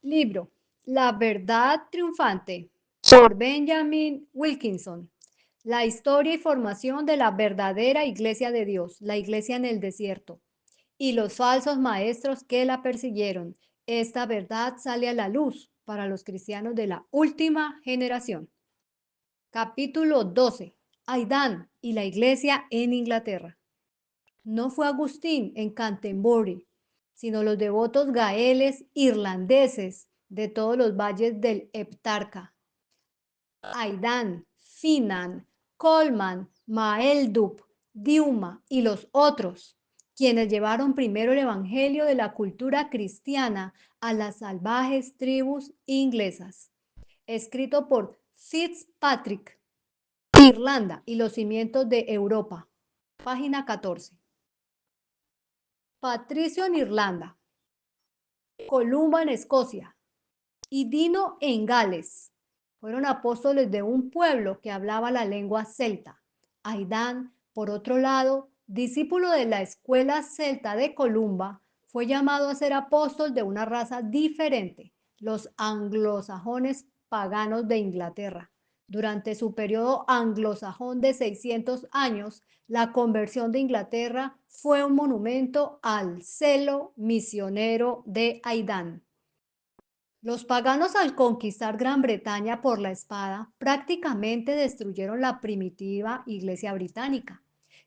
Libro La verdad triunfante por Benjamin Wilkinson. La historia y formación de la verdadera Iglesia de Dios, la Iglesia en el desierto, y los falsos maestros que la persiguieron. Esta verdad sale a la luz para los cristianos de la última generación. Capítulo 12. Aidan y la Iglesia en Inglaterra. No fue Agustín en Canterbury, sino los devotos gaeles irlandeses de todos los valles del Heptarca. Aidan, Finan, Colman, Maeldup, Diuma y los otros, quienes llevaron primero el evangelio de la cultura cristiana a las salvajes tribus inglesas. Escrito por Fitzpatrick, Irlanda y los cimientos de Europa. Página 14. Patricio en Irlanda, Columba en Escocia y Dino en Gales. Fueron apóstoles de un pueblo que hablaba la lengua celta. Aidan, por otro lado, discípulo de la escuela celta de Columba, fue llamado a ser apóstol de una raza diferente, los anglosajones paganos de Inglaterra. Durante su periodo anglosajón de 600 años, la conversión de Inglaterra fue un monumento al celo misionero de Aidan. Los paganos, al conquistar Gran Bretaña por la espada, prácticamente destruyeron la primitiva iglesia británica.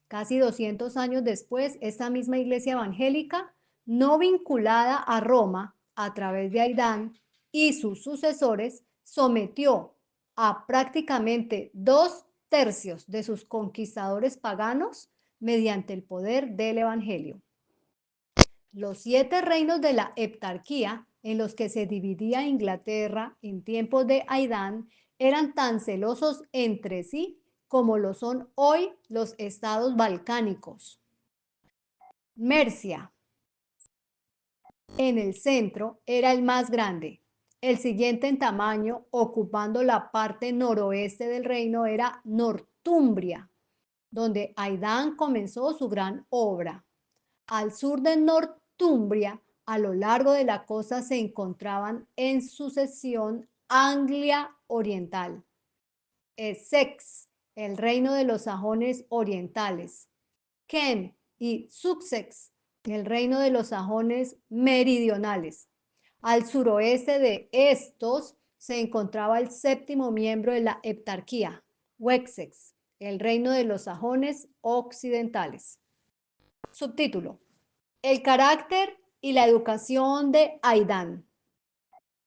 Casi 200 años después, esta misma iglesia evangélica, no vinculada a Roma a través de Aidan y sus sucesores, sometió a prácticamente 2/3 de sus conquistadores paganos mediante el poder del evangelio. Los 7 reinos de la heptarquía, en los que se dividía Inglaterra en tiempos de Aidan, eran tan celosos entre sí como lo son hoy los estados balcánicos. Mercia, en el centro, era el más grande. El siguiente en tamaño, ocupando la parte noroeste del reino, era Northumbria, donde Aidan comenzó su gran obra. Al sur de Northumbria, a lo largo de la costa, se encontraban en sucesión Anglia Oriental, Essex, el reino de los sajones orientales, Kent y Sussex, el reino de los sajones meridionales. Al suroeste de estos se encontraba el séptimo miembro de la heptarquía, Wessex, el reino de los sajones occidentales. Subtítulo: El carácter y la educación de Aidan.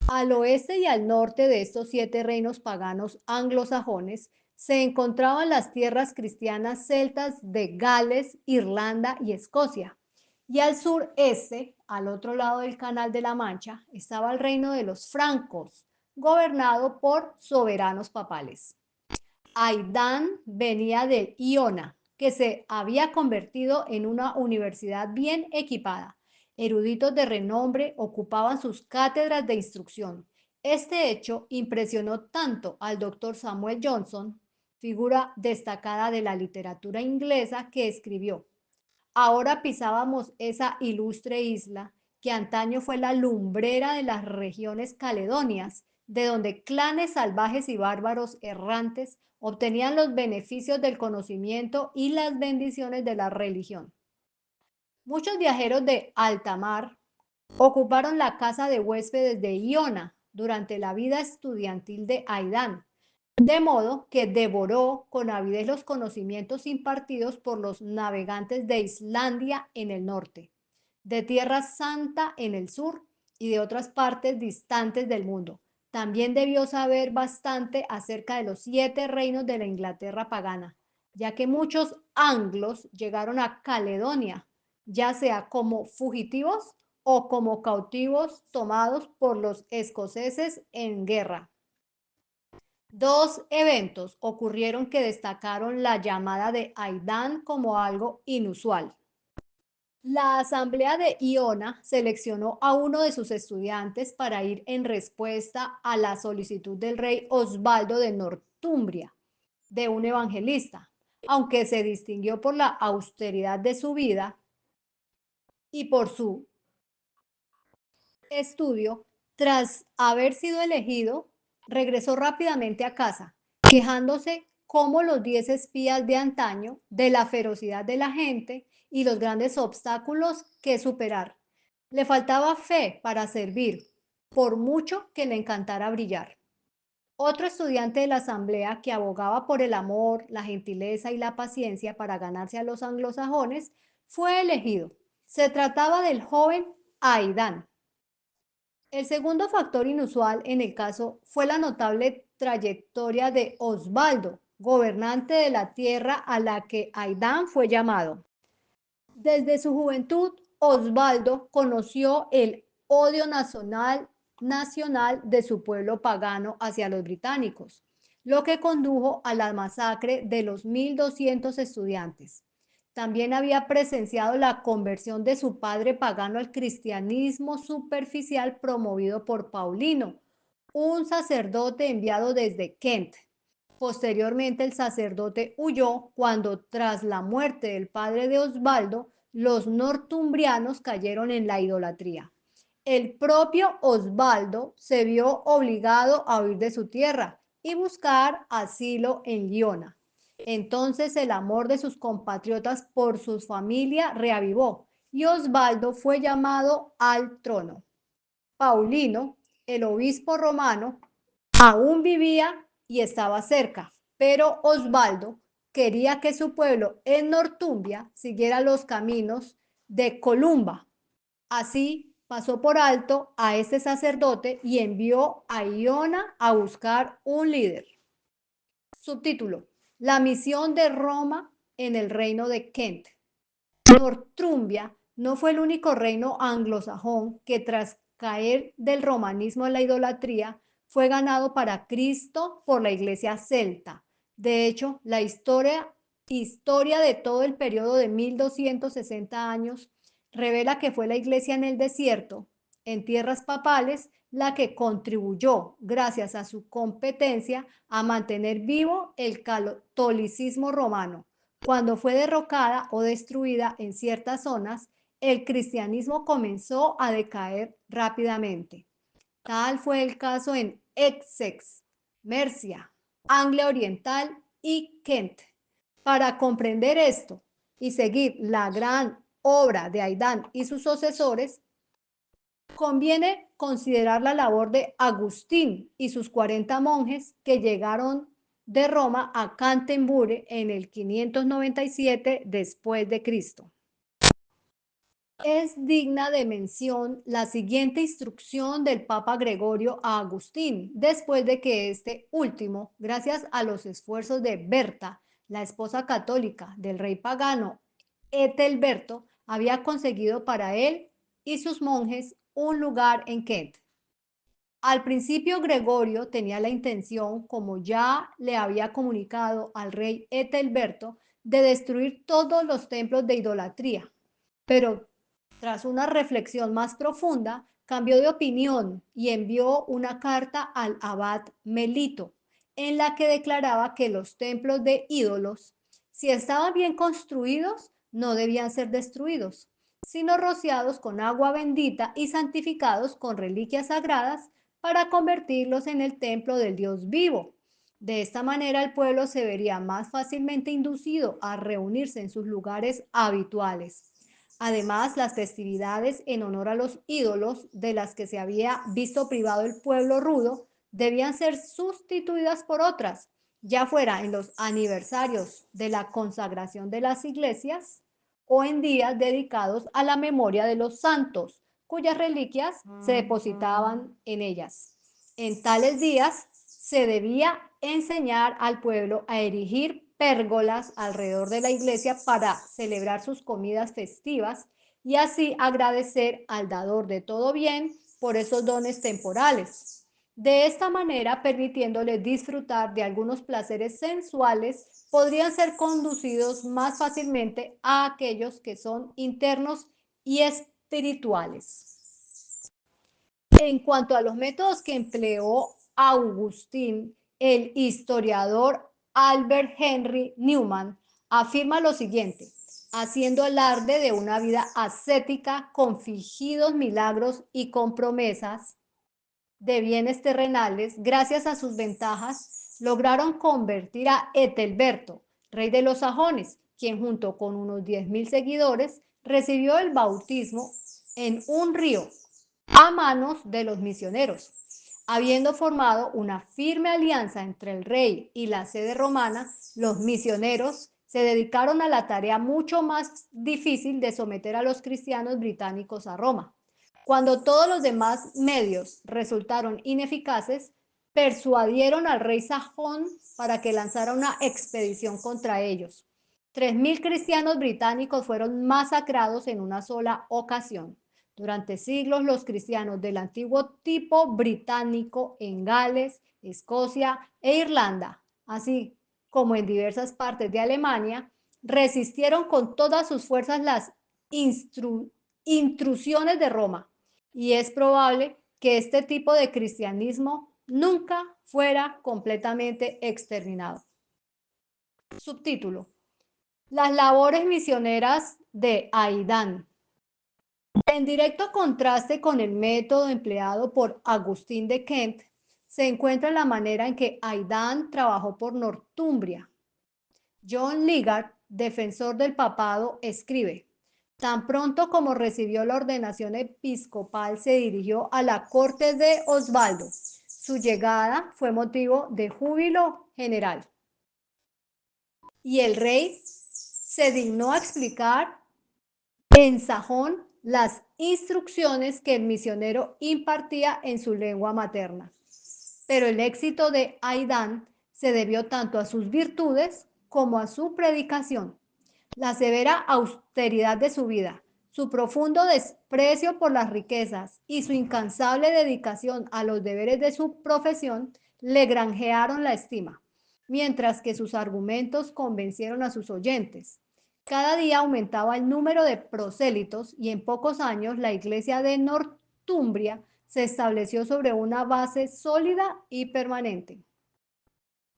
Al oeste y al norte de estos 7 reinos paganos anglosajones se encontraban las tierras cristianas celtas de Gales, Irlanda y Escocia. Y al sureste, al otro lado del Canal de la Mancha, estaba el reino de los francos, gobernado por soberanos papales. Aidan venía de Iona, que se había convertido en una universidad bien equipada. Eruditos de renombre ocupaban sus cátedras de instrucción. Este hecho impresionó tanto al doctor Samuel Johnson, figura destacada de la literatura inglesa, que escribió: ahora pisábamos esa ilustre isla que antaño fue la lumbrera de las regiones caledonias, de donde clanes salvajes y bárbaros errantes obtenían los beneficios del conocimiento y las bendiciones de la religión. Muchos viajeros de alta mar ocuparon la casa de huéspedes de Iona durante la vida estudiantil de Aidan, de modo que devoró con avidez los conocimientos impartidos por los navegantes de Islandia en el norte, de Tierra Santa en el sur y de otras partes distantes del mundo. También debió saber bastante acerca de los 7 reinos de la Inglaterra pagana, ya que muchos anglos llegaron a Caledonia, ya sea como fugitivos o como cautivos tomados por los escoceses en guerra. 2 eventos ocurrieron que destacaron la llamada de Aidan como algo inusual. La asamblea de Iona seleccionó a uno de sus estudiantes para ir en respuesta a la solicitud del rey Osvaldo de Northumbria de un evangelista, aunque se distinguió por la austeridad de su vida y por su estudio. Tras haber sido elegido, regresó rápidamente a casa, quejándose como los 10 espías de antaño de la ferocidad de la gente y los grandes obstáculos que superar. Le faltaba fe para servir, por mucho que le encantara brillar. Otro estudiante de la asamblea que abogaba por el amor, la gentileza y la paciencia para ganarse a los anglosajones fue elegido. Se trataba del joven Aidán. El segundo factor inusual en el caso fue la notable trayectoria de Osvaldo, gobernante de la tierra a la que Aidán fue llamado. Desde su juventud, Osvaldo conoció el odio nacional de su pueblo pagano hacia los británicos, lo que condujo a la masacre de los 1.200 estudiantes. También había presenciado la conversión de su padre pagano al cristianismo superficial promovido por Paulino, un sacerdote enviado desde Kent. Posteriormente, el sacerdote huyó cuando, tras la muerte del padre de Osvaldo, los nortumbrianos cayeron en la idolatría. El propio Osvaldo se vio obligado a huir de su tierra y buscar asilo en Liona. Entonces el amor de sus compatriotas por su familia reavivó y Osvaldo fue llamado al trono. Paulino, el obispo romano, aún vivía y estaba cerca, pero Osvaldo quería que su pueblo en Nortumbia siguiera los caminos de Columba. Así pasó por alto a este sacerdote y envió a Iona a buscar un líder. Subtítulo: La misión de Roma en el reino de Kent. Northumbria no fue el único reino anglosajón que, tras caer del romanismo a la idolatría, fue ganado para Cristo por la iglesia celta. De hecho, la historia de todo el periodo de 1260 años revela que fue la iglesia en el desierto, en tierras papales, la que contribuyó, gracias a su competencia, a mantener vivo el catolicismo romano. Cuando fue derrocada o destruida en ciertas zonas, el cristianismo comenzó a decaer rápidamente. Tal fue el caso en Essex, Mercia, Anglia Oriental y Kent. Para comprender esto y seguir la gran obra de Aidán y sus sucesores, conviene considerar la labor de Agustín y sus 40 monjes que llegaron de Roma a Canterbury en el 597 después de Cristo. Es digna de mención la siguiente instrucción del Papa Gregorio a Agustín, después de que este último, gracias a los esfuerzos de Berta, la esposa católica del rey pagano Etelberto, había conseguido para él y sus monjes un lugar en Kent. Al principio Gregorio tenía la intención, como ya le había comunicado al rey Etelberto, de destruir todos los templos de idolatría, pero tras una reflexión más profunda, cambió de opinión y envió una carta al abad Melito, en la que declaraba que los templos de ídolos, si estaban bien construidos, no debían ser destruidos, sino rociados con agua bendita y santificados con reliquias sagradas para convertirlos en el templo del Dios vivo. De esta manera el pueblo se vería más fácilmente inducido a reunirse en sus lugares habituales. Además, las festividades en honor a los ídolos de las que se había visto privado el pueblo rudo debían ser sustituidas por otras, ya fuera en los aniversarios de la consagración de las iglesias o en días dedicados a la memoria de los santos, cuyas reliquias se depositaban en ellas. En tales días se debía enseñar al pueblo a erigir pérgolas alrededor de la iglesia para celebrar sus comidas festivas y así agradecer al dador de todo bien por esos dones temporales. De esta manera, permitiéndoles disfrutar de algunos placeres sensuales, podrían ser conducidos más fácilmente a aquellos que son internos y espirituales. En cuanto a los métodos que empleó Agustín, el historiador Albert Henry Newman afirma lo siguiente, haciendo alarde de una vida ascética con fingidos milagros y con promesas. de bienes terrenales, gracias a sus ventajas, lograron convertir a Etelberto, rey de los sajones, quien junto con unos 10.000 seguidores recibió el bautismo en un río a manos de los misioneros. Habiendo formado una firme alianza entre el rey y la sede romana, los misioneros se dedicaron a la tarea mucho más difícil de someter a los cristianos británicos a Roma. Cuando todos los demás medios resultaron ineficaces, persuadieron al rey sajón para que lanzara una expedición contra ellos. 3.000 cristianos británicos fueron masacrados en una sola ocasión. Durante siglos, los cristianos del antiguo tipo británico en Gales, Escocia e Irlanda, así como en diversas partes de Alemania, resistieron con todas sus fuerzas las intrusiones de Roma, y es probable que este tipo de cristianismo nunca fuera completamente exterminado. Subtítulo: Las labores misioneras de Aidán. En directo contraste con el método empleado por Agustín de Kent, se encuentra la manera en que Aidán trabajó por Northumbria. John Ligard, defensor del papado, escribe: tan pronto como recibió la ordenación episcopal, se dirigió a la corte de Osvaldo. Su llegada fue motivo de júbilo general. Y el rey se dignó a explicar en sajón las instrucciones que el misionero impartía en su lengua materna. Pero el éxito de Aidán se debió tanto a sus virtudes como a su predicación. La severa austeridad de su vida, su profundo desprecio por las riquezas y su incansable dedicación a los deberes de su profesión le granjearon la estima, mientras que sus argumentos convencieron a sus oyentes. Cada día aumentaba el número de prosélitos y en pocos años la iglesia de Northumbria se estableció sobre una base sólida y permanente.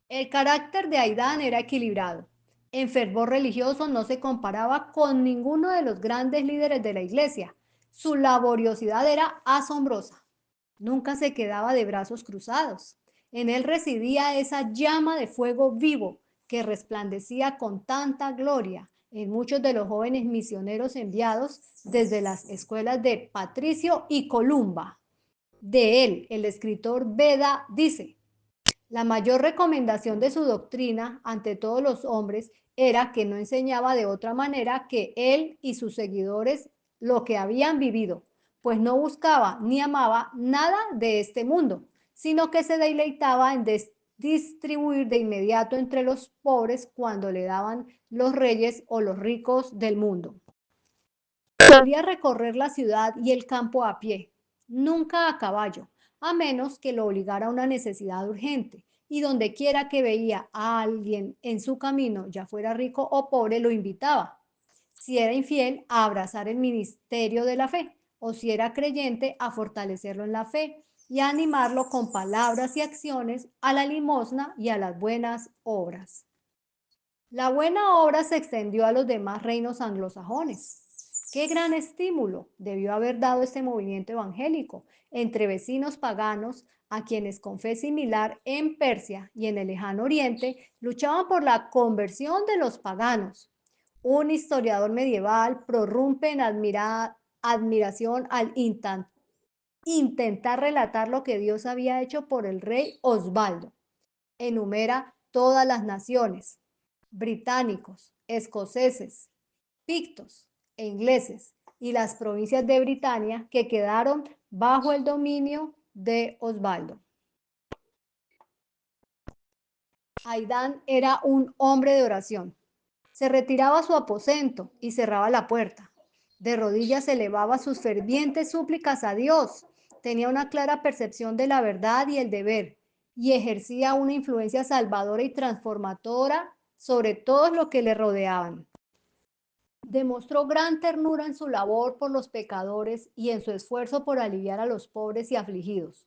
El carácter de Aidán era equilibrado. En fervor religioso no se comparaba con ninguno de los grandes líderes de la iglesia. Su laboriosidad era asombrosa. Nunca se quedaba de brazos cruzados. En él residía esa llama de fuego vivo que resplandecía con tanta gloria en muchos de los jóvenes misioneros enviados desde las escuelas de Patricio y Columba. De él, el escritor Beda dice: la mayor recomendación de su doctrina ante todos los hombres era que no enseñaba de otra manera que él y sus seguidores lo que habían vivido, pues no buscaba ni amaba nada de este mundo, sino que se deleitaba en distribuir de inmediato entre los pobres cuando le daban los reyes o los ricos del mundo. Solía recorrer la ciudad y el campo a pie, nunca a caballo, a menos que lo obligara una necesidad urgente, y donde quiera que veía a alguien en su camino, ya fuera rico o pobre, lo invitaba. Si era infiel, a abrazar el ministerio de la fe, o si era creyente, a fortalecerlo en la fe y a animarlo con palabras y acciones a la limosna y a las buenas obras. La buena obra se extendió a los demás reinos anglosajones. Qué gran estímulo debió haber dado este movimiento evangélico entre vecinos paganos a quienes con fe similar en Persia y en el lejano oriente luchaban por la conversión de los paganos. Un historiador medieval prorrumpe en admiración al intentar relatar lo que Dios había hecho por el rey Osvaldo. Enumera todas las naciones: británicos, escoceses, pictos e ingleses, y las provincias de Britania que quedaron bajo el dominio de Osvaldo. Aidán era un hombre de oración. Se retiraba a su aposento y cerraba la puerta. De rodillas elevaba sus fervientes súplicas a Dios. Tenía una clara percepción de la verdad y el deber, y ejercía una influencia salvadora y transformadora sobre todos los que le rodeaban. Demostró gran ternura en su labor por los pecadores y en su esfuerzo por aliviar a los pobres y afligidos.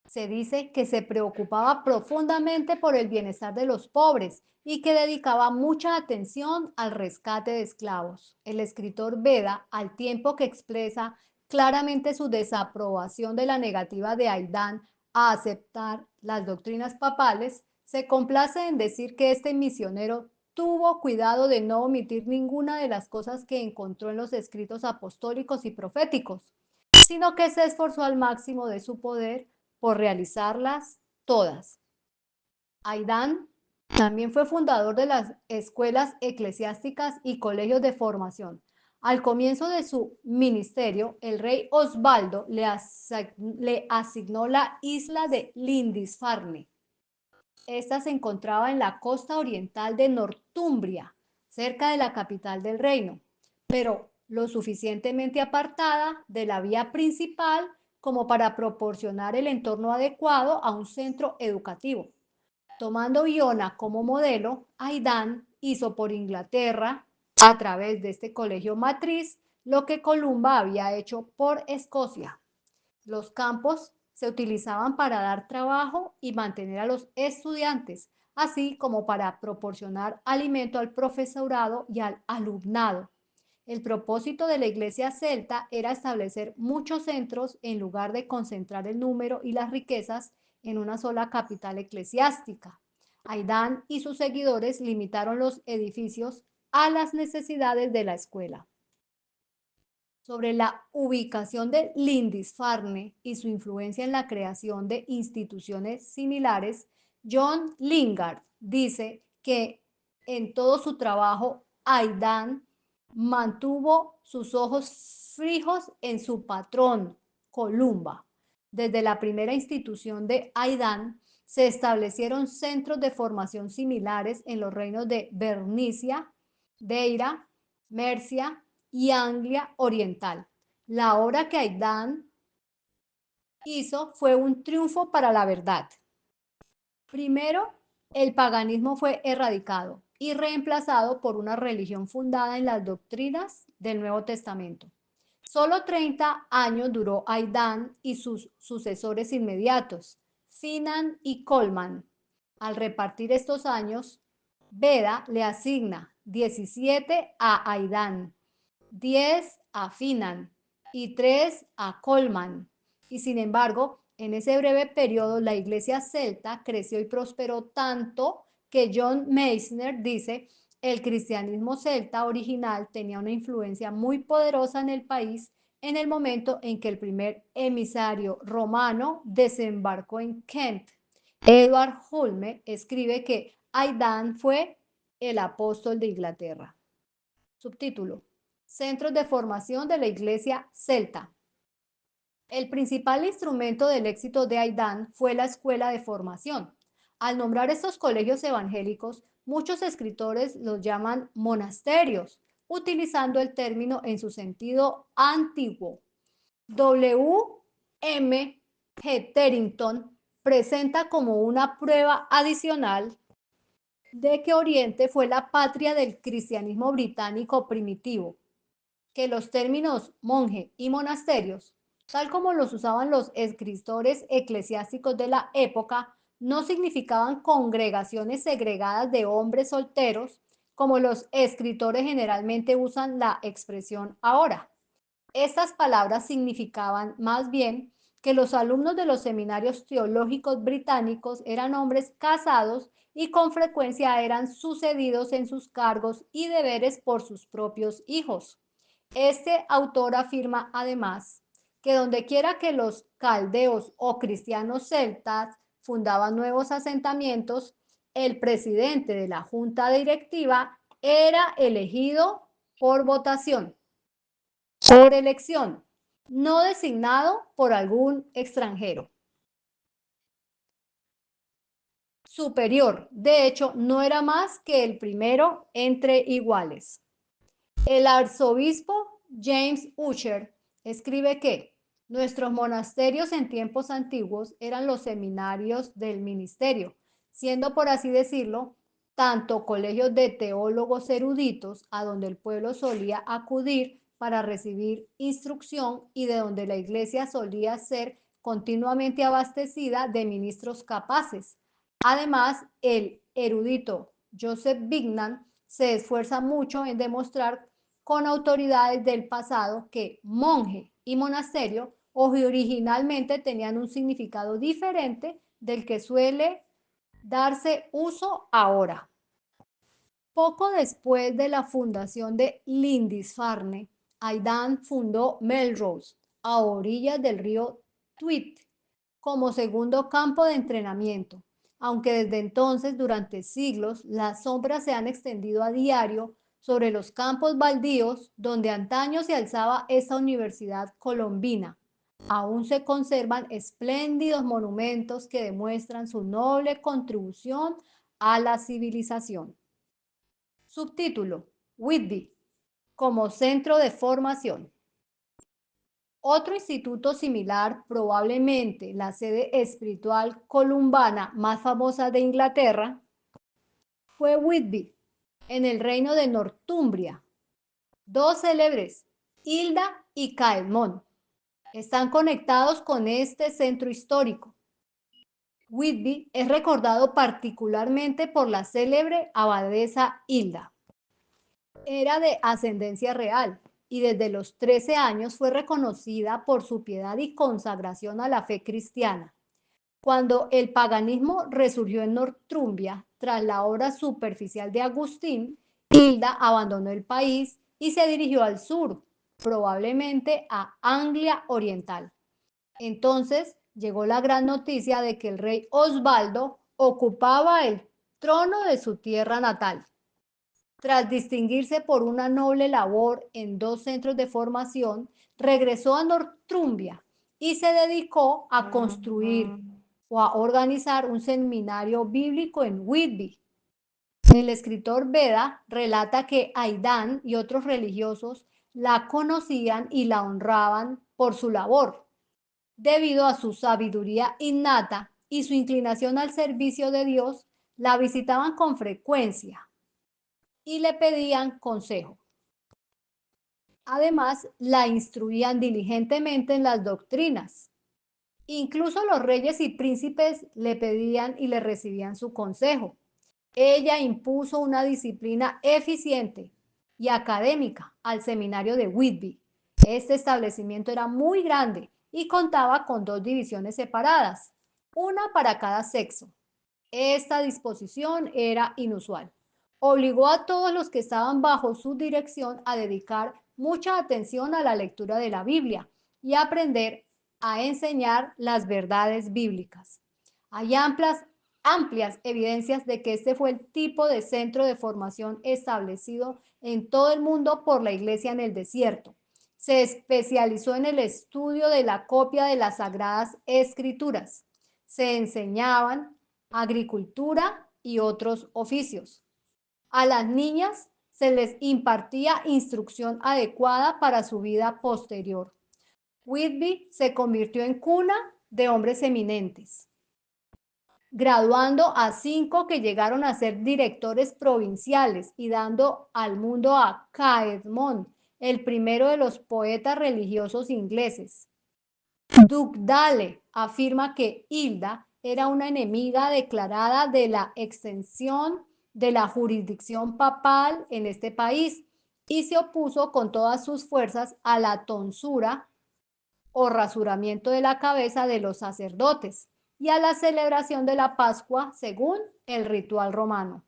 Se dice que se preocupaba profundamente por el bienestar de los pobres y que dedicaba mucha atención al rescate de esclavos. El escritor Beda, al tiempo que expresa claramente su desaprobación de la negativa de Aidán a aceptar las doctrinas papales, se complace en decir que este misionero tuvo cuidado de no omitir ninguna de las cosas que encontró en los escritos apostólicos y proféticos, sino que se esforzó al máximo de su poder por realizarlas todas. Aidán también fue fundador de las escuelas eclesiásticas y colegios de formación. Al comienzo de su ministerio, el rey Osvaldo le asignó la isla de Lindisfarne. Esta se encontraba en la costa oriental de Northumbria, cerca de la capital del reino, pero lo suficientemente apartada de la vía principal como para proporcionar el entorno adecuado a un centro educativo. Tomando Iona como modelo, Aidán hizo por Inglaterra, a través de este colegio matriz, lo que Columba había hecho por Escocia. Los campos se utilizaban para dar trabajo y mantener a los estudiantes, así como para proporcionar alimento al profesorado y al alumnado. El propósito de la iglesia celta era establecer muchos centros en lugar de concentrar el número y las riquezas en una sola capital eclesiástica. Aidán y sus seguidores limitaron los edificios a las necesidades de la escuela. Sobre la ubicación de Lindisfarne y su influencia en la creación de instituciones similares, John Lingard dice que en todo su trabajo Aidán mantuvo sus ojos fijos en su patrón, Columba. Desde la primera institución de Aidán se establecieron centros de formación similares en los reinos de Bernicia, Deira, Mercia y Anglia Oriental. La obra que Aidán hizo fue un triunfo para la verdad. Primero, el paganismo fue erradicado y reemplazado por una religión fundada en las doctrinas del Nuevo Testamento. Solo 30 años duró Aidán y sus sucesores inmediatos, Finan y Colman. Al repartir estos años, Beda le asigna 17 a Aidán, 10 a Finan y 3 a Colman. Y sin embargo, en ese breve periodo, la iglesia celta creció y prosperó tanto que John Meissner dice, el cristianismo celta original tenía una influencia muy poderosa en el país en el momento en que el primer emisario romano desembarcó en Kent. Edward Hulme escribe que Aidán fue el apóstol de Inglaterra. Subtítulo: Centros de formación de la Iglesia celta. El principal instrumento del éxito de Aidán fue la escuela de formación. Al nombrar estos colegios evangélicos, muchos escritores los llaman monasterios, utilizando el término en su sentido antiguo. W. M. Hetherington presenta como una prueba adicional de que Oriente fue la patria del cristianismo británico primitivo, que los términos monje y monasterios, tal como los usaban los escritores eclesiásticos de la época, no significaban congregaciones segregadas de hombres solteros, como los escritores generalmente usan la expresión ahora. Estas palabras significaban más bien que los alumnos de los seminarios teológicos británicos eran hombres casados y con frecuencia eran sucedidos en sus cargos y deberes por sus propios hijos. Este autor afirma además que dondequiera que los caldeos o cristianos celtas fundaban nuevos asentamientos, el presidente de la junta directiva era elegido por votación, por elección, no designado por algún extranjero. Superior, de hecho, no era más que el primero entre iguales. El arzobispo James Ussher escribe que nuestros monasterios en tiempos antiguos eran los seminarios del ministerio, siendo, por así decirlo, tanto colegios de teólogos eruditos a donde el pueblo solía acudir para recibir instrucción y de donde la iglesia solía ser continuamente abastecida de ministros capaces. Además, el erudito Joseph Vignan se esfuerza mucho en demostrar con autoridades del pasado que monje y monasterio originalmente tenían un significado diferente del que suele darse uso ahora. Poco después de la fundación de Lindisfarne, Aidan fundó Melrose, a orillas del río Tweed, como segundo campo de entrenamiento, aunque desde entonces, durante siglos, las sombras se han extendido a diario sobre los campos baldíos donde antaño se alzaba esta universidad colombina. Aún se conservan espléndidos monumentos que demuestran su noble contribución a la civilización. Subtítulo: Whitby, como centro de formación. Otro instituto similar, probablemente la sede espiritual columbana más famosa de Inglaterra, fue Whitby, en el reino de Northumbria. Dos célebres, Hilda y Caedmon, están conectados con este centro histórico. Whitby es recordado particularmente por la célebre abadesa Hilda. Era de ascendencia real y desde los 13 años fue reconocida por su piedad y consagración a la fe cristiana. Cuando el paganismo resurgió en Northumbria tras la obra superficial de Agustín, Hilda abandonó el país y se dirigió al sur, probablemente a Anglia Oriental. Entonces llegó la gran noticia de que el rey Osvaldo ocupaba el trono de su tierra natal. Tras distinguirse por una noble labor en dos centros de formación, regresó a Northumbria y se dedicó a construir o a organizar un seminario bíblico en Whitby. El escritor Beda relata que Aidan y otros religiosos la conocían y la honraban por su labor, debido a su sabiduría innata y su inclinación al servicio de Dios. La visitaban con frecuencia y le pedían consejo. Además, la instruían diligentemente en las doctrinas. Incluso los reyes y príncipes le pedían y le recibían su consejo. Ella impuso una disciplina eficiente y académica al seminario de Whitby. Este establecimiento era muy grande y contaba con dos divisiones separadas, una para cada sexo. Esta disposición era inusual. Obligó a todos los que estaban bajo su dirección a dedicar mucha atención a la lectura de la Biblia y a aprender a enseñar las verdades bíblicas. Hay amplias evidencias de que este fue el tipo de centro de formación establecido en todo el mundo por la Iglesia en el desierto. Se especializó en el estudio de la copia de las Sagradas Escrituras. Se enseñaban agricultura y otros oficios. A las niñas se les impartía instrucción adecuada para su vida posterior. Whitby se convirtió en cuna de hombres eminentes, graduando a 5 que llegaron a ser directores provinciales y dando al mundo a Caedmon, el primero de los poetas religiosos ingleses. Dugdale afirma que Hilda era una enemiga declarada de la extensión de la jurisdicción papal en este país y se opuso con todas sus fuerzas a la tonsura o rasuramiento de la cabeza de los sacerdotes y a la celebración de la Pascua según el ritual romano.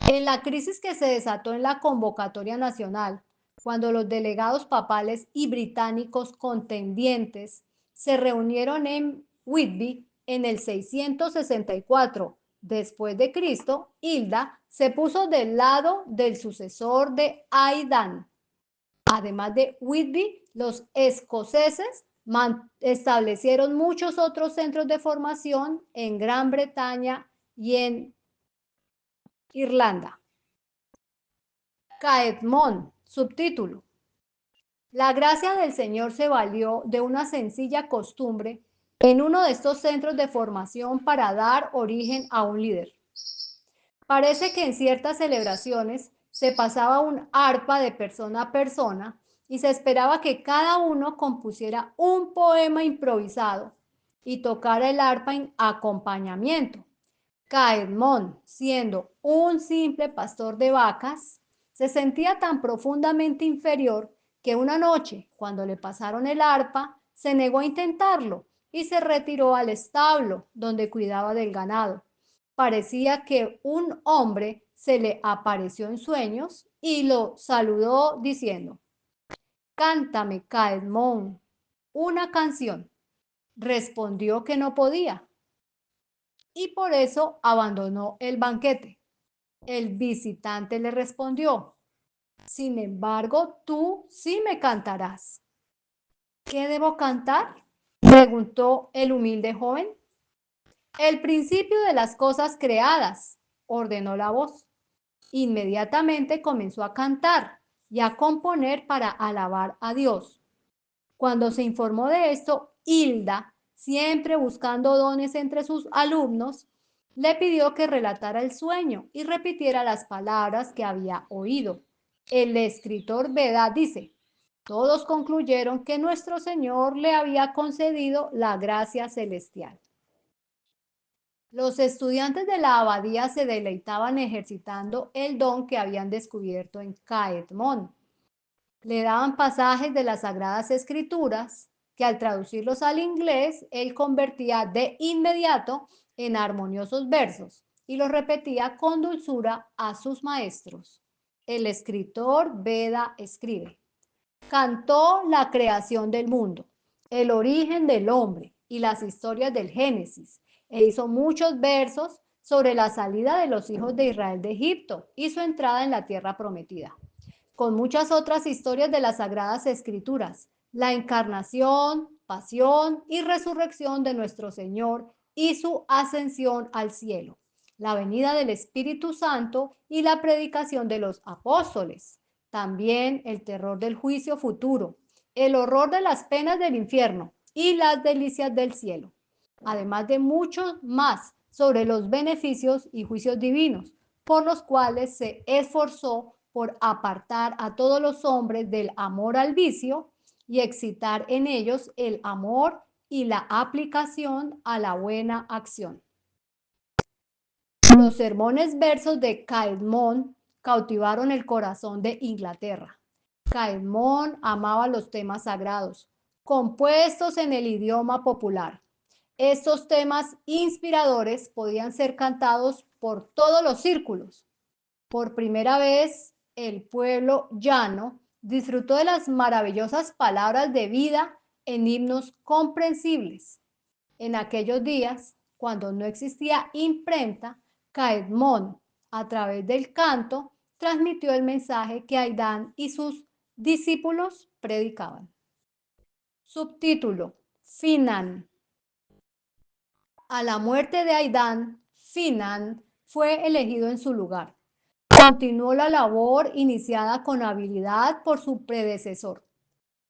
En la crisis que se desató en la convocatoria nacional, cuando los delegados papales y británicos contendientes se reunieron en Whitby en el 664 después de Cristo, Hilda se puso del lado del sucesor de Aidan. Además de Whitby, los escoceses establecieron muchos otros centros de formación en Gran Bretaña y en Irlanda. Caedmon, subtítulo: La gracia del Señor se valió de una sencilla costumbre en uno de estos centros de formación para dar origen a un líder. Parece que en ciertas celebraciones se pasaba un arpa de persona a persona y se esperaba que cada uno compusiera un poema improvisado y tocara el arpa en acompañamiento. Caedmon, siendo un simple pastor de vacas, se sentía tan profundamente inferior que una noche, cuando le pasaron el arpa, se negó a intentarlo y se retiró al establo donde cuidaba del ganado. Parecía que un hombre se le apareció en sueños y lo saludó diciendo: «Cántame, Caedmon, una canción». Respondió que no podía y por eso abandonó el banquete. El visitante le respondió: «Sin embargo, tú sí me cantarás». «¿Qué debo cantar?», preguntó el humilde joven. «El principio de las cosas creadas», ordenó la voz. Inmediatamente comenzó a cantar y a componer para alabar a Dios. Cuando se informó de esto, Hilda, siempre buscando dones entre sus alumnos, le pidió que relatara el sueño y repitiera las palabras que había oído. El escritor Beda dice: «Todos concluyeron que nuestro Señor le había concedido la gracia celestial». Los estudiantes de la abadía se deleitaban ejercitando el don que habían descubierto en Caedmon. Le daban pasajes de las Sagradas Escrituras que, al traducirlos al inglés, él convertía de inmediato en armoniosos versos y los repetía con dulzura a sus maestros. El escritor Beda escribe: «Cantó la creación del mundo, el origen del hombre y las historias del Génesis, e hizo muchos versos sobre la salida de los hijos de Israel de Egipto y su entrada en la tierra prometida, con muchas otras historias de las Sagradas Escrituras, la encarnación, pasión y resurrección de nuestro Señor y su ascensión al cielo, la venida del Espíritu Santo y la predicación de los apóstoles, también el terror del juicio futuro, el horror de las penas del infierno y las delicias del cielo, además de mucho más sobre los beneficios y juicios divinos, por los cuales se esforzó por apartar a todos los hombres del amor al vicio y excitar en ellos el amor y la aplicación a la buena acción». Los sermones versos de Caedmon cautivaron el corazón de Inglaterra. Caedmon amaba los temas sagrados, compuestos en el idioma popular. Estos temas inspiradores podían ser cantados por todos los círculos. Por primera vez, el pueblo llano disfrutó de las maravillosas palabras de vida en himnos comprensibles. En aquellos días, cuando no existía imprenta, Caedmon, a través del canto, transmitió el mensaje que Aidán y sus discípulos predicaban. Subtítulo: Finan. A la muerte de Aidán, Finan fue elegido en su lugar. Continuó la labor iniciada con habilidad por su predecesor.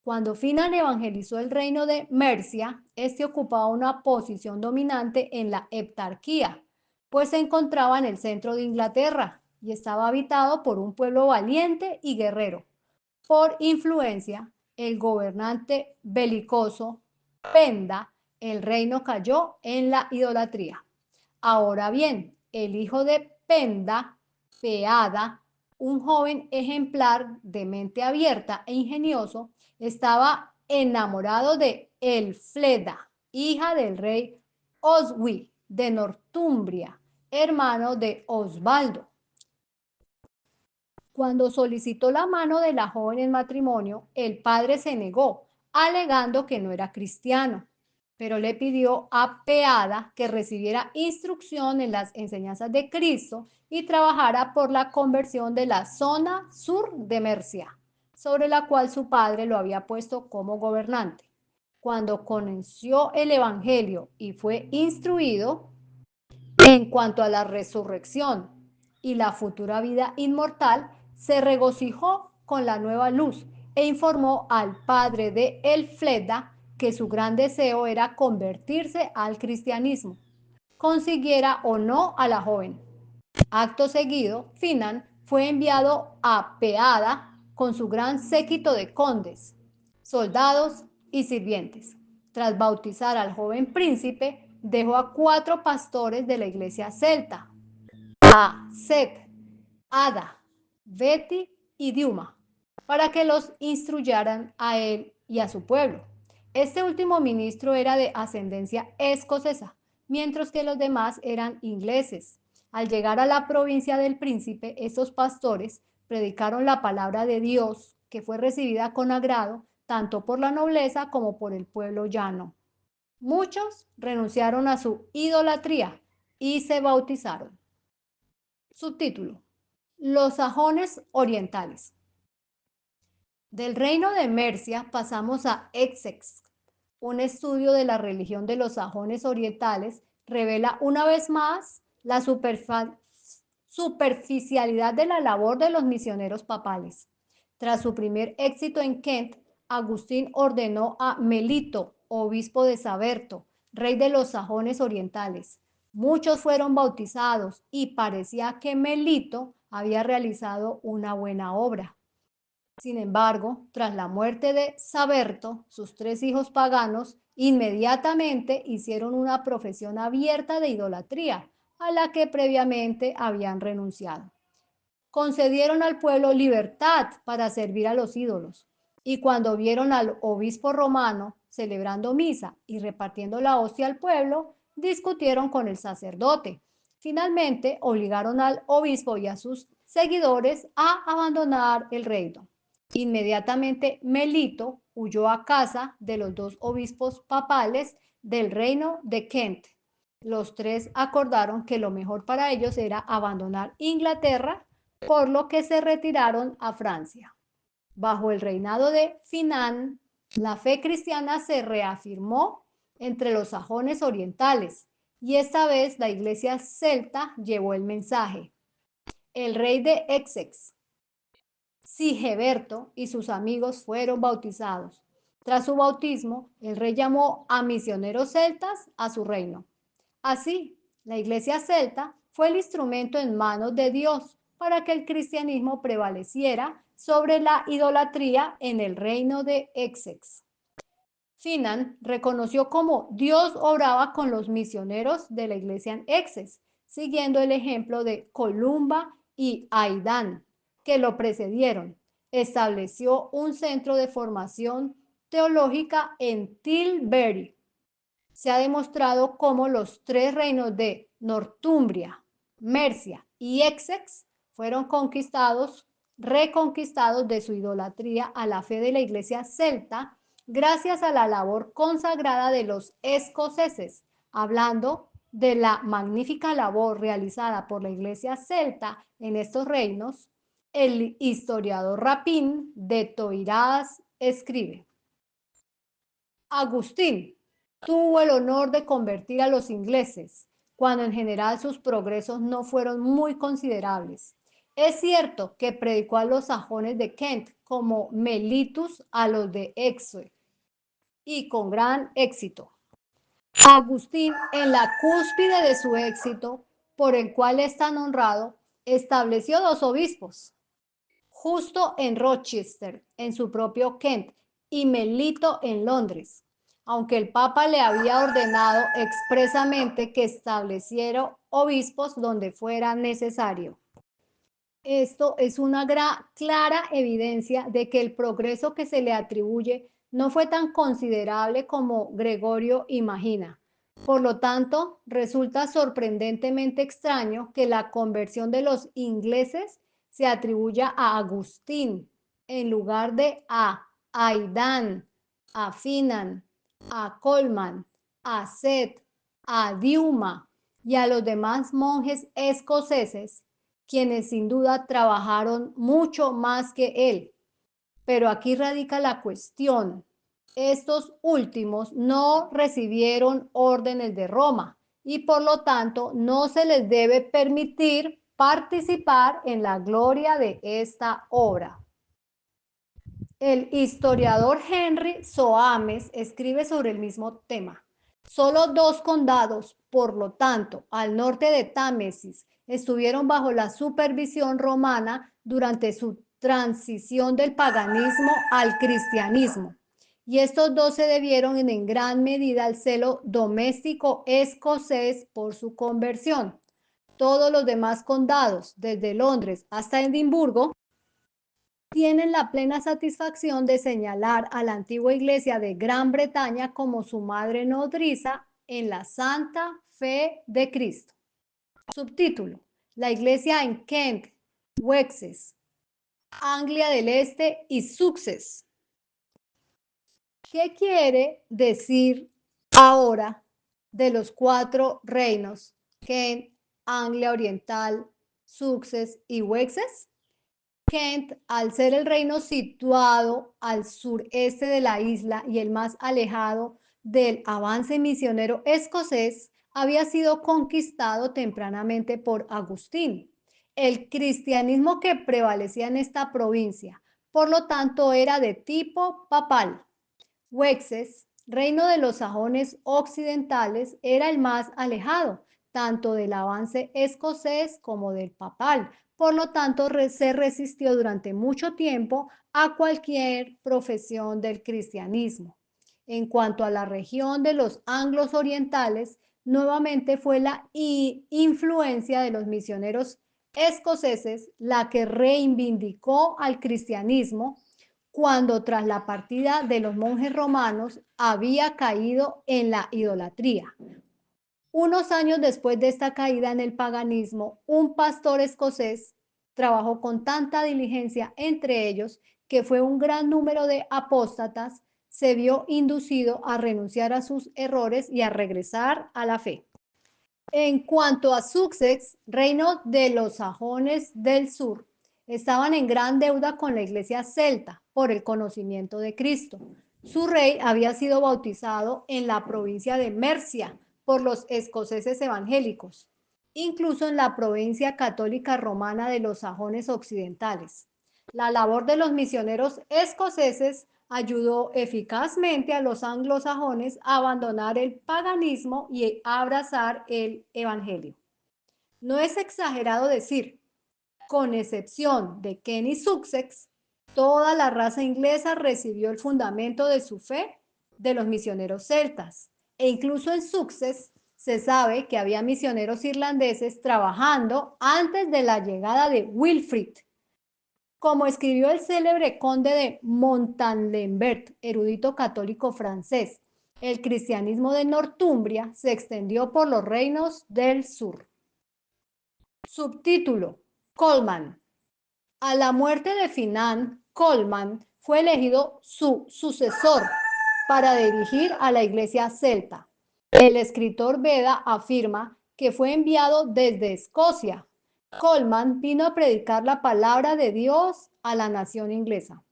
Cuando Finan evangelizó el reino de Mercia, este ocupaba una posición dominante en la heptarquía, pues se encontraba en el centro de Inglaterra y estaba habitado por un pueblo valiente y guerrero. Por influencia, el gobernante belicoso Penda, el reino cayó en la idolatría. Ahora bien, el hijo de Penda, Peada, un joven ejemplar de mente abierta e ingenioso, estaba enamorado de Elfleda, hija del rey Oswy de Northumbria, hermano de Osvaldo. Cuando solicitó la mano de la joven en matrimonio, el padre se negó, alegando que no era cristiano, pero le pidió a Peada que recibiera instrucción en las enseñanzas de Cristo y trabajara por la conversión de la zona sur de Mercia, sobre la cual su padre lo había puesto como gobernante. Cuando conoció el evangelio y fue instruido en cuanto a la resurrección y la futura vida inmortal, se regocijó con la nueva luz e informó al padre de Elfleda que su gran deseo era convertirse al cristianismo, consiguiera o no a la joven. Acto seguido, Finan fue enviado a Peada con su gran séquito de condes, soldados y sirvientes. Tras bautizar al joven príncipe, dejó a 4 pastores de la iglesia celta, a Seth, Ada, Betty y Diuma, para que los instruyeran a él y a su pueblo. Este último ministro era de ascendencia escocesa, mientras que los demás eran ingleses. Al llegar a la provincia del príncipe, estos pastores predicaron la palabra de Dios, que fue recibida con agrado tanto por la nobleza como por el pueblo llano. Muchos renunciaron a su idolatría y se bautizaron. Subtítulo: Los sajones orientales. Del reino de Mercia pasamos a Essex. Un estudio de la religión de los sajones orientales revela una vez más la superficialidad de la labor de los misioneros papales. Tras su primer éxito en Kent, Agustín ordenó a Melito, obispo de Saberto, rey de los sajones orientales. Muchos fueron bautizados y parecía que Melito había realizado una buena obra. Sin embargo, tras la muerte de Saberto, sus tres hijos paganos inmediatamente hicieron una profesión abierta de idolatría, a la que previamente habían renunciado. Concedieron al pueblo libertad para servir a los ídolos, y cuando vieron al obispo romano celebrando misa y repartiendo la hostia al pueblo, discutieron con el sacerdote. Finalmente, obligaron al obispo y a sus seguidores a abandonar el reino. Inmediatamente, Melito huyó a casa de los dos obispos papales del reino de Kent. Los tres acordaron que lo mejor para ellos era abandonar Inglaterra, por lo que se retiraron a Francia. Bajo el reinado de Finan, la fe cristiana se reafirmó entre los sajones orientales y esta vez la iglesia celta llevó el mensaje. El rey de Essex, Sigeberto, y sus amigos fueron bautizados. Tras su bautismo, el rey llamó a misioneros celtas a su reino. Así, la iglesia celta fue el instrumento en manos de Dios para que el cristianismo prevaleciera sobre la idolatría en el reino de Essex. Finan reconoció cómo Dios obraba con los misioneros de la iglesia en Essex, siguiendo el ejemplo de Columba y Aidan, que lo precedieron. Estableció un centro de formación teológica en Tilbury. Se ha demostrado cómo los tres reinos de Northumbria, Mercia y Essex fueron reconquistados de su idolatría a la fe de la iglesia celta gracias a la labor consagrada de los escoceses. Hablando de la magnífica labor realizada por la iglesia celta en estos reinos, el historiador Rapin de Toiras escribe: Agustín tuvo el honor de convertir a los ingleses, cuando en general sus progresos no fueron muy considerables. Es cierto que predicó a los sajones de Kent como Melitus a los de Exeter, y con gran éxito. Agustín, en la cúspide de su éxito, por el cual es tan honrado, estableció dos obispos, Justo en Rochester, en su propio Kent, y Melito en Londres, aunque el Papa le había ordenado expresamente que estableciera obispos donde fuera necesario. Esto es una clara evidencia de que el progreso que se le atribuye no fue tan considerable como Gregorio imagina. Por lo tanto, resulta sorprendentemente extraño que la conversión de los ingleses se atribuya a Agustín en lugar de a Aidan, a Finan, a Colman, a Seth, a Diuma y a los demás monjes escoceses, quienes sin duda trabajaron mucho más que él. Pero aquí radica la cuestión. Estos últimos no recibieron órdenes de Roma y por lo tanto no se les debe permitir participar en la gloria de esta obra. El historiador Henry Soames escribe sobre el mismo tema. Solo dos condados, por lo tanto, al norte de Támesis, estuvieron bajo la supervisión romana durante su transición del paganismo al cristianismo. Y estos dos se debieron en gran medida al celo doméstico escocés por su conversión. Todos los demás condados, desde Londres hasta Edimburgo, tienen la plena satisfacción de señalar a la antigua Iglesia de Gran Bretaña como su madre nodriza en la santa fe de Cristo. Subtítulo: La Iglesia en Kent, Wessex, Anglia del Este y Sussex. ¿Qué quiere decir ahora de los 4 reinos, Kent, Anglia Oriental, Sussex y Wessex? Kent, al ser el reino situado al sureste de la isla y el más alejado del avance misionero escocés, había sido conquistado tempranamente por Agustín. El cristianismo que prevalecía en esta provincia, por lo tanto, era de tipo papal. Wessex, reino de los sajones occidentales, era el más alejado, tanto del avance escocés como del papal. Por lo tanto, se resistió durante mucho tiempo a cualquier profesión del cristianismo. En cuanto a la región de los anglos orientales, nuevamente fue la influencia de los misioneros escoceses la que reivindicó al cristianismo cuando tras la partida de los monjes romanos había caído en la idolatría. Unos años después de esta caída en el paganismo, un pastor escocés trabajó con tanta diligencia entre ellos que fue un gran número de apóstatas, se vio inducido a renunciar a sus errores y a regresar a la fe. En cuanto a Sussex, reino de los sajones del sur, estaban en gran deuda con la iglesia celta por el conocimiento de Cristo. Su rey había sido bautizado en la provincia de Mercia por los escoceses evangélicos, incluso en la provincia católica romana de los sajones occidentales. La labor de los misioneros escoceses ayudó eficazmente a los anglosajones a abandonar el paganismo y a abrazar el evangelio. No es exagerado decir, con excepción de Kent y Sussex, toda la raza inglesa recibió el fundamento de su fe de los misioneros celtas, e incluso en Sussex se sabe que había misioneros irlandeses trabajando antes de la llegada de Wilfrid. Como escribió el célebre conde de Montalembert, erudito católico francés, el cristianismo de Northumbria se extendió por los reinos del sur. Subtítulo: Colman. A la muerte de Finan, Colman fue elegido su sucesor para dirigir a la iglesia celta. El escritor Beda afirma que fue enviado desde Escocia. Colman vino a predicar la palabra de Dios a la nación inglesa.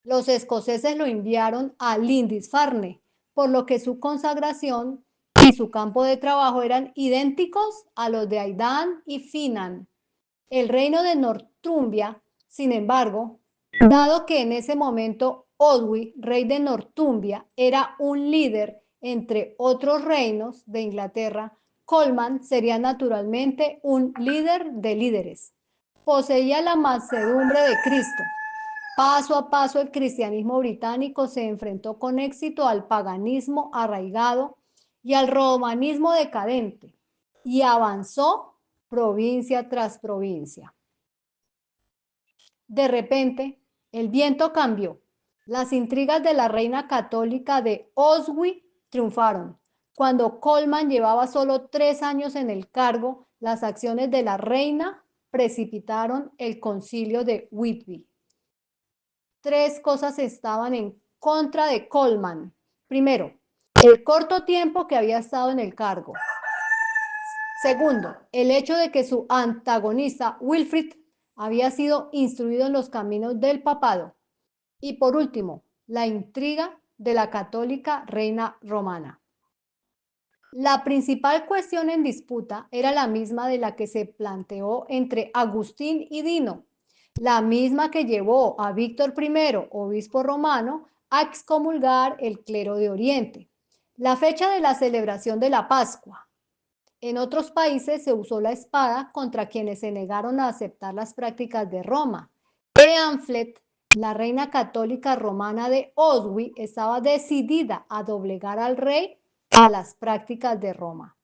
Los escoceses lo enviaron a Lindisfarne, por lo que su consagración y su campo de trabajo eran idénticos a los de Aidan y Finan. El reino de Northumbria, sin embargo, dado que en ese momento Oswy, rey de Northumbria, era un líder entre otros reinos de Inglaterra, Colman sería naturalmente un líder de líderes. Poseía la mansedumbre de Cristo. Paso a paso el cristianismo británico se enfrentó con éxito al paganismo arraigado y al romanismo decadente y avanzó provincia tras provincia. De repente, el viento cambió. Las intrigas de la reina católica de Oswy triunfaron. Cuando Colman llevaba solo 3 años en el cargo, las acciones de la reina precipitaron el concilio de Whitby. 3 cosas estaban en contra de Colman. Primero, el corto tiempo que había estado en el cargo. Segundo, el hecho de que su antagonista, Wilfrid, había sido instruido en los caminos del papado. Y por último, la intriga de la católica reina romana. La principal cuestión en disputa era la misma de la que se planteó entre Agustín y Dino, la misma que llevó a Víctor I, obispo romano, a excomulgar el clero de Oriente. La fecha de la celebración de la Pascua. En otros países se usó la espada contra quienes se negaron a aceptar las prácticas de Roma. Eanfled, la reina católica romana de Oswy, estaba decidida a doblegar al rey a las prácticas de Roma.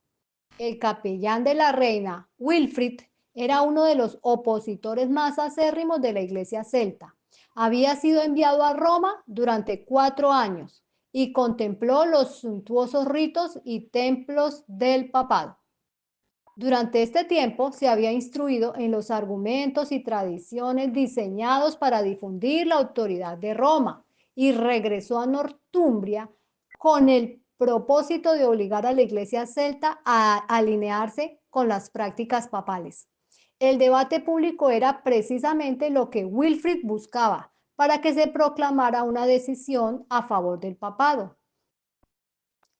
El capellán de la reina, Wilfrid, Era uno de los opositores más acérrimos de la iglesia celta. Había sido enviado a Roma durante 4 años y contempló los suntuosos ritos y templos del papado. Durante este tiempo se había instruido en los argumentos y tradiciones diseñados para difundir la autoridad de Roma y regresó a Northumbria con el propósito de obligar a la iglesia celta a alinearse con las prácticas papales. El debate público era precisamente lo que Wilfrid buscaba para que se proclamara una decisión a favor del papado.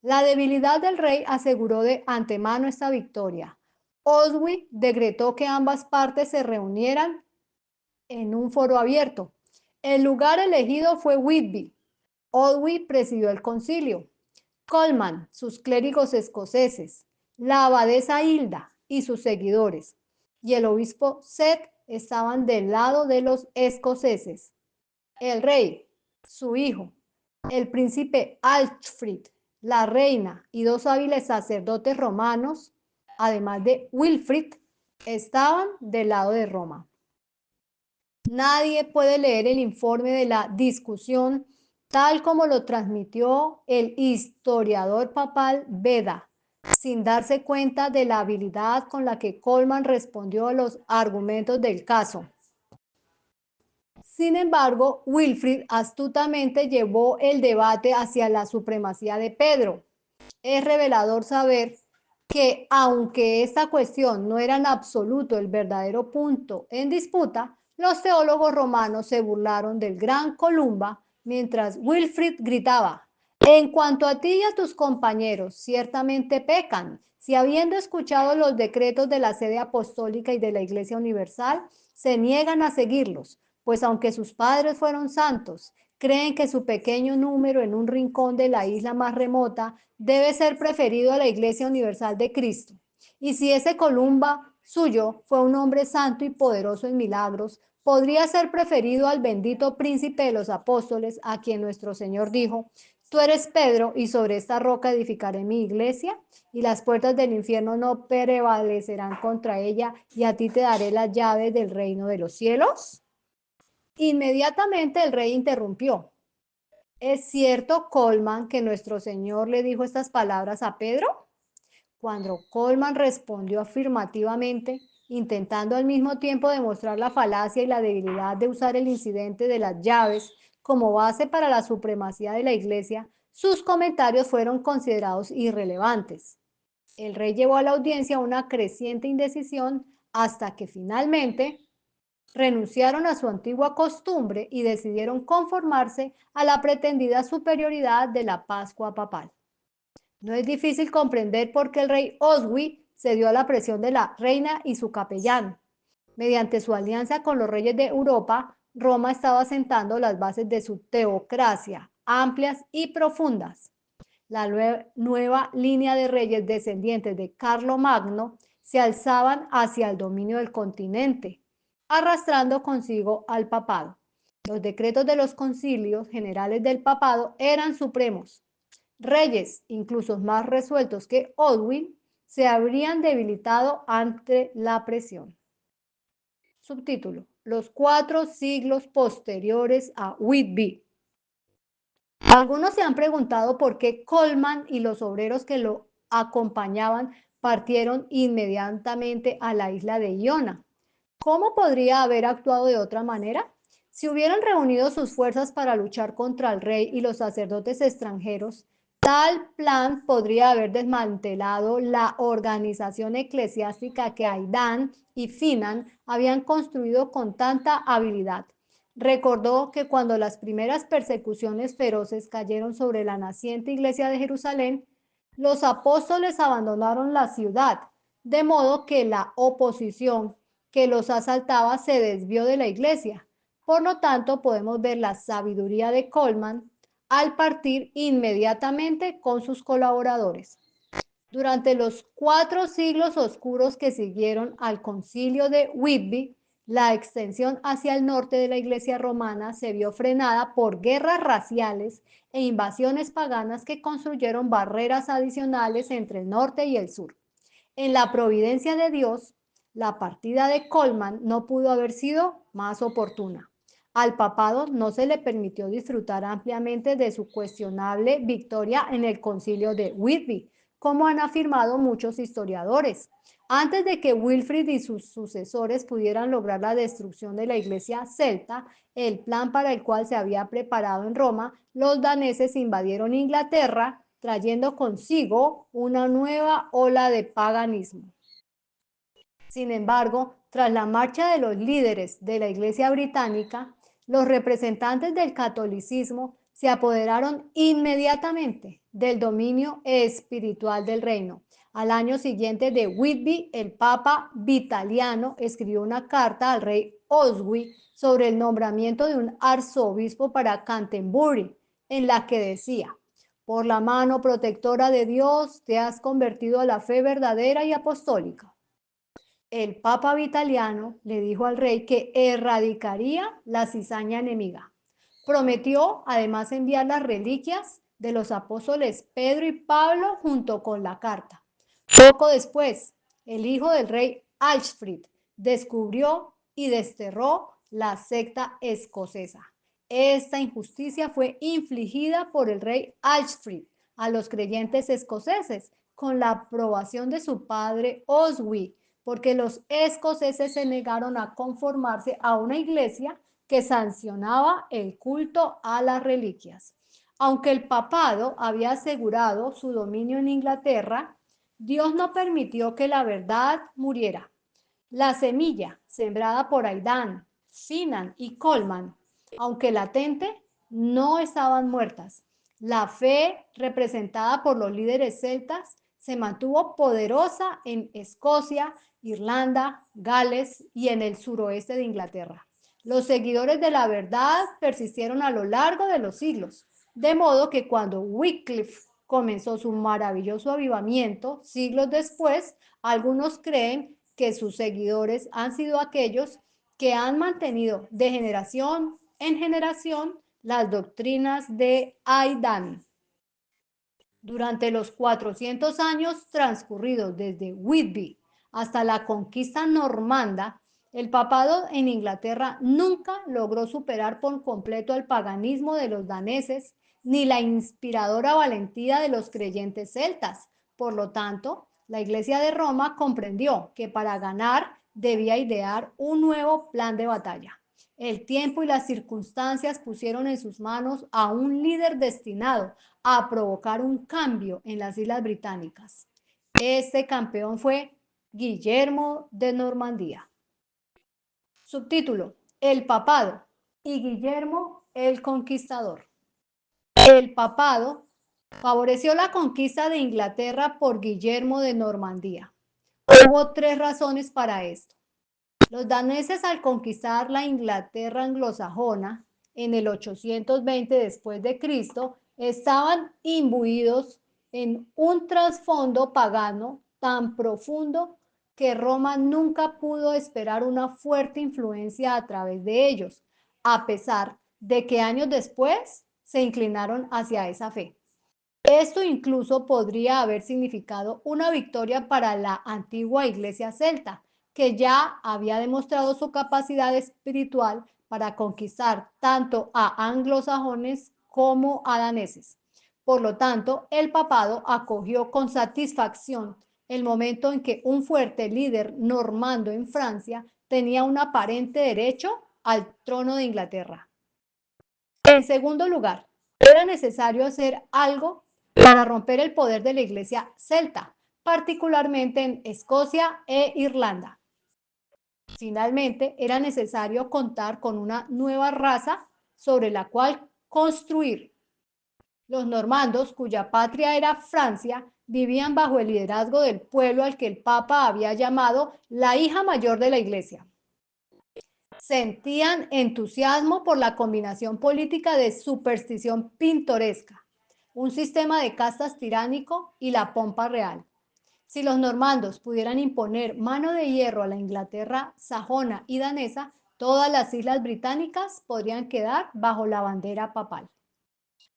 La debilidad del rey aseguró de antemano esta victoria. Oswy decretó que ambas partes se reunieran en un foro abierto. El lugar elegido fue Whitby. Oswy presidió el concilio. Colman, sus clérigos escoceses, la abadesa Hilda y sus seguidores, y el obispo Seth estaban del lado de los escoceses. El rey, su hijo, el príncipe Alfred, la reina y 2 hábiles sacerdotes romanos, además de Wilfrid, estaban del lado de Roma. Nadie puede leer el informe de la discusión tal como lo transmitió el historiador papal Beda, sin darse cuenta de la habilidad con la que Colman respondió a los argumentos del caso. Sin embargo, Wilfrid astutamente llevó el debate hacia la supremacía de Pedro. Es revelador saber que, aunque esta cuestión no era en absoluto el verdadero punto en disputa, los teólogos romanos se burlaron del gran Columba mientras Wilfrid gritaba: en cuanto a ti y a tus compañeros, ciertamente pecan, si habiendo escuchado los decretos de la sede apostólica y de la Iglesia Universal, se niegan a seguirlos, pues aunque sus padres fueron santos, creen que su pequeño número en un rincón de la isla más remota debe ser preferido a la Iglesia Universal de Cristo. Y si ese Columba suyo fue un hombre santo y poderoso en milagros, podría ser preferido al bendito príncipe de los apóstoles, a quien nuestro Señor dijo: tú eres Pedro, y sobre esta roca edificaré mi iglesia, y las puertas del infierno no prevalecerán contra ella, y a ti te daré las llaves del reino de los cielos. Inmediatamente el rey interrumpió: ¿es cierto, Colman, que nuestro Señor le dijo estas palabras a Pedro? Cuando Colman respondió afirmativamente, intentando al mismo tiempo demostrar la falacia y la debilidad de usar el incidente de las llaves como base para la supremacía de la iglesia, sus comentarios fueron considerados irrelevantes. El rey llevó a la audiencia una creciente indecisión hasta que finalmente renunciaron a su antigua costumbre y decidieron conformarse a la pretendida superioridad de la Pascua papal. No es difícil comprender por qué el rey Oswy cedió a la presión de la reina y su capellán. Mediante su alianza con los reyes de Europa, Roma estaba sentando las bases de su teocracia, amplias y profundas. La nueva línea de reyes descendientes de Carlomagno se alzaban hacia el dominio del continente, arrastrando consigo al papado. Los decretos de los concilios generales del papado eran supremos. Reyes, incluso más resueltos que Odwin, se habrían debilitado ante la presión. Subtítulo: los 4 siglos posteriores a Whitby. Algunos se han preguntado por qué Colman y los obreros que lo acompañaban partieron inmediatamente a la isla de Iona. ¿Cómo podría haber actuado de otra manera? Si hubieran reunido sus fuerzas para luchar contra el rey y los sacerdotes extranjeros, tal plan podría haber desmantelado la organización eclesiástica que Aidan y Finan habían construido con tanta habilidad. Recordó que cuando las primeras persecuciones feroces cayeron sobre la naciente iglesia de Jerusalén, los apóstoles abandonaron la ciudad, de modo que la oposición que los asaltaba se desvió de la iglesia. Por lo tanto, podemos ver la sabiduría de Colman al partir inmediatamente con sus colaboradores. Durante los 4 siglos oscuros que siguieron al concilio de Whitby, la extensión hacia el norte de la iglesia romana se vio frenada por guerras raciales e invasiones paganas que construyeron barreras adicionales entre el norte y el sur. En la providencia de Dios, La partida de Colman no pudo haber sido más oportuna. Al papado no se le permitió disfrutar ampliamente de su cuestionable victoria en el concilio de Whitby, como han afirmado muchos historiadores. Antes de que Wilfrid y sus sucesores pudieran lograr la destrucción de la iglesia celta, el plan para el cual se había preparado en Roma, los daneses invadieron Inglaterra, trayendo consigo una nueva ola de paganismo. Sin embargo, tras la marcha de los líderes de la Iglesia británica, los representantes del catolicismo se apoderaron inmediatamente del dominio espiritual del reino. Al año siguiente de Whitby, el Papa Vitaliano escribió una carta al rey Oswy sobre el nombramiento de un arzobispo para Canterbury, en la que decía: por la mano protectora de Dios te has convertido a la fe verdadera y apostólica. El Papa Vitaliano le dijo al rey que erradicaría la cizaña enemiga. Prometió además enviar las reliquias de los apóstoles Pedro y Pablo junto con la carta. Poco después, el hijo del rey Alchfrid descubrió y desterró la secta escocesa. Esta injusticia fue infligida por el rey Alchfrid a los creyentes escoceses con la aprobación de su padre Oswy, porque los escoceses se negaron a conformarse a una iglesia que sancionaba el culto a las reliquias. Aunque el papado había asegurado su dominio en Inglaterra, Dios no permitió que la verdad muriera. La semilla sembrada por Aidan, Sinan y Colman, aunque latente, no estaban muertas. La fe representada por los líderes celtas se mantuvo poderosa en Escocia, Irlanda, Gales y en el suroeste de Inglaterra. Los seguidores de la verdad persistieron a lo largo de los siglos, de modo que cuando Wycliffe comenzó su maravilloso avivamiento, siglos después, algunos creen que sus seguidores han sido aquellos que han mantenido de generación en generación las doctrinas de Aidan. Durante los 400 años transcurridos desde Whitby hasta la conquista normanda, el papado en Inglaterra nunca logró superar por completo el paganismo de los daneses ni la inspiradora valentía de los creyentes celtas. Por lo tanto, la Iglesia de Roma comprendió que para ganar debía idear un nuevo plan de batalla. El tiempo y las circunstancias pusieron en sus manos a un líder destinado a provocar un cambio en las Islas Británicas. Este campeón fue Guillermo de Normandía. Subtítulo: El papado y Guillermo el Conquistador. El papado favoreció la conquista de Inglaterra por Guillermo de Normandía. Hubo tres razones para esto. Los daneses, al conquistar la Inglaterra anglosajona en el 820 después de Cristo, estaban imbuidos en un trasfondo pagano tan profundo que Roma nunca pudo esperar una fuerte influencia a través de ellos, a pesar de que años después se inclinaron hacia esa fe. Esto incluso podría haber significado una victoria para la antigua iglesia celta, que ya había demostrado su capacidad espiritual para conquistar tanto a anglosajones como a daneses. Por lo tanto, el papado acogió con satisfacción el momento en que un fuerte líder normando en Francia tenía un aparente derecho al trono de Inglaterra. En segundo lugar, era necesario hacer algo para romper el poder de la iglesia celta, particularmente en Escocia e Irlanda. Finalmente, era necesario contar con una nueva raza sobre la cual construir. Los normandos, cuya patria era Francia, vivían bajo el liderazgo del pueblo al que el Papa había llamado la hija mayor de la iglesia. Sentían entusiasmo por la combinación política de superstición pintoresca, un sistema de castas tiránico y la pompa real. Si los normandos pudieran imponer mano de hierro a la Inglaterra sajona y danesa, todas las islas británicas podrían quedar bajo la bandera papal.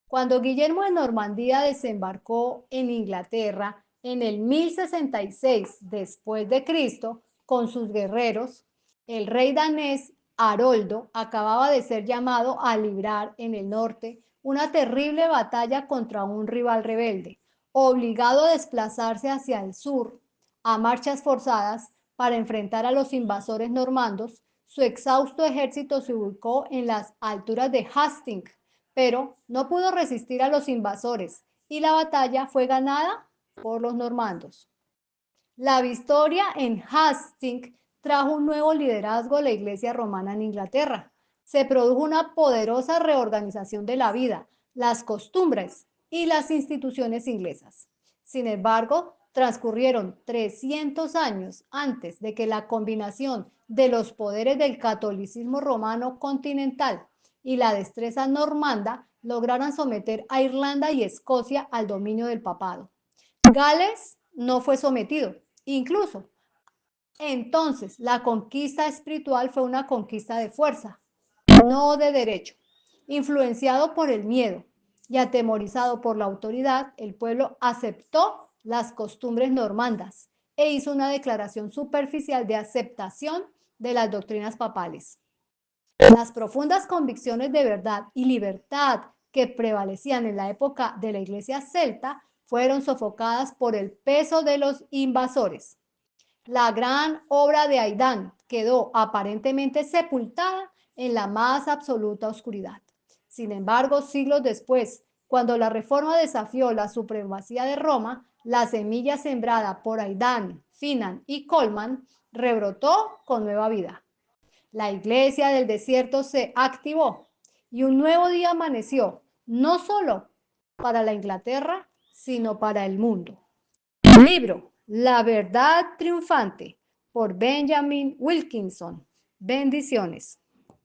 Cuando Guillermo de Normandía desembarcó en Inglaterra en el 1066 después de Cristo, con sus guerreros, el rey danés Haroldo acababa de ser llamado a librar en el norte una terrible batalla contra un rival rebelde, obligado a desplazarse hacia el sur a marchas forzadas para enfrentar a los invasores normandos. Su exhausto ejército se ubicó en las alturas de Hastings, pero no pudo resistir a los invasores y la batalla fue ganada por los normandos. La victoria en Hastings trajo un nuevo liderazgo a la Iglesia romana en Inglaterra. Se produjo una poderosa reorganización de la vida, las costumbres y las instituciones inglesas. Sin embargo, transcurrieron 300 años antes de que la combinación de los poderes del catolicismo romano continental y la destreza normanda lograran someter a Irlanda y Escocia al dominio del papado. Gales no fue sometido. Incluso, entonces, la conquista espiritual fue una conquista de fuerza, no de derecho. Influenciado por el miedo y atemorizado por la autoridad, el pueblo aceptó las costumbres normandas e hizo una declaración superficial de aceptación de las doctrinas papales. Las profundas convicciones de verdad y libertad que prevalecían en la época de la iglesia celta fueron sofocadas por el peso de los invasores. La gran obra de Aidan quedó aparentemente sepultada en la más absoluta oscuridad. Sin embargo, siglos después, cuando la Reforma desafió la supremacía de Roma, la semilla sembrada por Aidan, Finan y Colman rebrotó con nueva vida. La iglesia del desierto se activó y un nuevo día amaneció, no solo para la Inglaterra, sino para el mundo. Libro La verdad triunfante por Benjamin Wilkinson. Bendiciones.